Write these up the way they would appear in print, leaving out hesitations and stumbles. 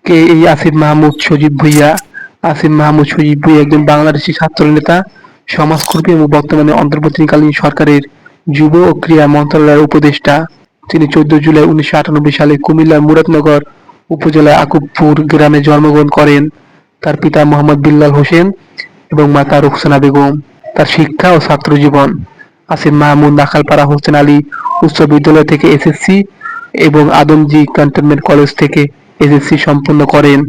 কে এই আসিফ মাহমুদ সজীব ভুঁইয়া? আসিফ মাহমুদ সজীব ভুঁইয়া একজন বাংলাদেশী ছাত্র নেতা, সমাজকর্মী এবং বর্তমানে অন্তর্বর্তীকালীন সরকারের যুব ও ক্রীড়া মন্ত্রণালয়ের উপদেষ্টা। তিনি 14 জুলাই 1998 সালে কুমিল্লার মুরাদনগর উপজেলার আকুবপুর গ্রামে জন্মগ্রহণ করেন। তার পিতা মোহাম্মদ বিল্লাল হোসেন এবং মাতা রুকসানা বেগম। তার শিক্ষা ও ছাত্র জীবন: আসিফ মাহমুদ নাখালপাড়া হোসেন আলী উচ্চ বিদ্যালয় থেকে এসএসসি এবং আদমজী ক্যান্টনমেন্ট কলেজ থেকে এসএসসি সম্পন্ন করেন।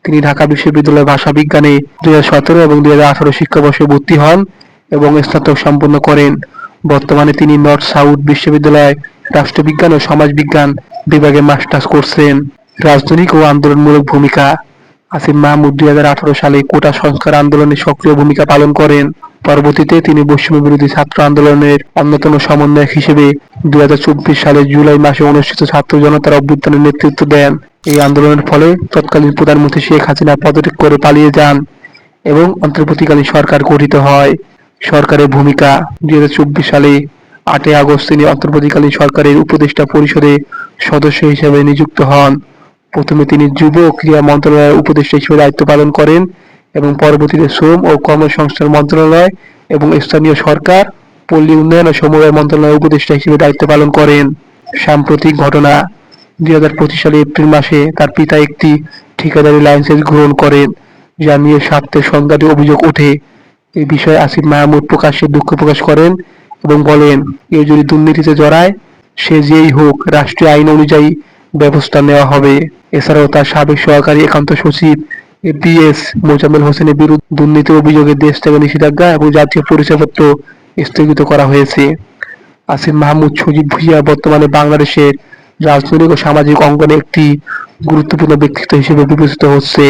তিনি ঢাকা বিশ্ববিদ্যালয়ে ভাষা বিজ্ঞানে 2017 এবং 2018 শিক্ষাবর্ষে ভর্তি হন এবং স্নাতক সম্পন্ন করেন। বর্তমানে তিনি নর্থ সাউথ বিশ্ববিদ্যালয়ে রাষ্ট্রবিজ্ঞান ও সমাজবিজ্ঞান বিভাগে মাস্টার্স করছেন। রাজনৈতিক ও আন্দোলনমূলক ভূমিকা: আসিফ মাহমুদ 2018 সালে কোটা সংস্কার আন্দোলনে সক্রিয় ভূমিকা পালন করেন। পরবর্তীতে তিনি বৈষম্য বিরোধী ছাত্র আন্দোলনের অন্যতম সমন্বয়ক হিসেবে 2024 সালের জুলাই মাসে অনুষ্ঠিত ছাত্র জনতার অভ্যুত্থানের নেতৃত্ব দেন। এই আন্দোলনের ফলে তৎকালীন প্রধানমন্ত্রী শেখ হাসিনা পদত্যাগ করে পালিয়ে যান এবং অন্তর্বর্তীকালীন সরকার গঠিত হয়। সরকারের ভূমিকা: 2024 সালে 8 আগস্ট তিনি অন্তর্বর্তীকালীন সরকারের উপদেষ্টা পরিষদে সদস্য হিসেবে নিযুক্ত হন। প্রথমে তিনি যুব ও ক্রীড়া মন্ত্রণালয়ের উপদেষ্টা হিসেবে দায়িত্ব পালন করেন এবং পরবর্তীতে শ্রম ও কর্মসংস্থান মন্ত্রণালয় এবং স্থানীয় সরকার, পল্লী উন্নয়ন ও সমবায় মন্ত্রণালয়ের উপদেষ্টা হিসেবে দায়িত্ব পালন করেন। সাম্প্রতিক ঘটনা: 2025 সালে এপ্রিল মাসে তার পিতা একটি ঠিকাদারি লাইসেন্স গ্রহণ করেন, যা নিয়ে স্বার্থের সংঘাতে অভিযোগ ওঠে। এই বিষয়ে আসিফ মাহমুদ প্রকাশ্যে দুঃখ প্রকাশ করেন এবং বলেন, কেউ যদি দুর্নীতিতে জড়ায়, সে যেই হোক, রাষ্ট্রীয় আইন অনুযায়ী ব্যবস্থা নেওয়া হবে। এছাড়াও তার সাবেক সহকারী একান্ত সচিব এপিএস মোজাম্মেল হোসেনের বিরুদ্ধে দুর্নীতির অভিযোগে দেশ থেকে নিষেধাজ্ঞা এবং জাতীয় পরিচয়পত্র স্থগিত করা হয়েছে। আসিফ মাহমুদ সজীব ভুঁইয়া বর্তমানে বাংলাদেশের রাজনৈতিক ও সামাজিক অঙ্গনে একটি গুরুত্বপূর্ণ ব্যক্তিত্ব হিসেবে বিবেচিত হচ্ছে।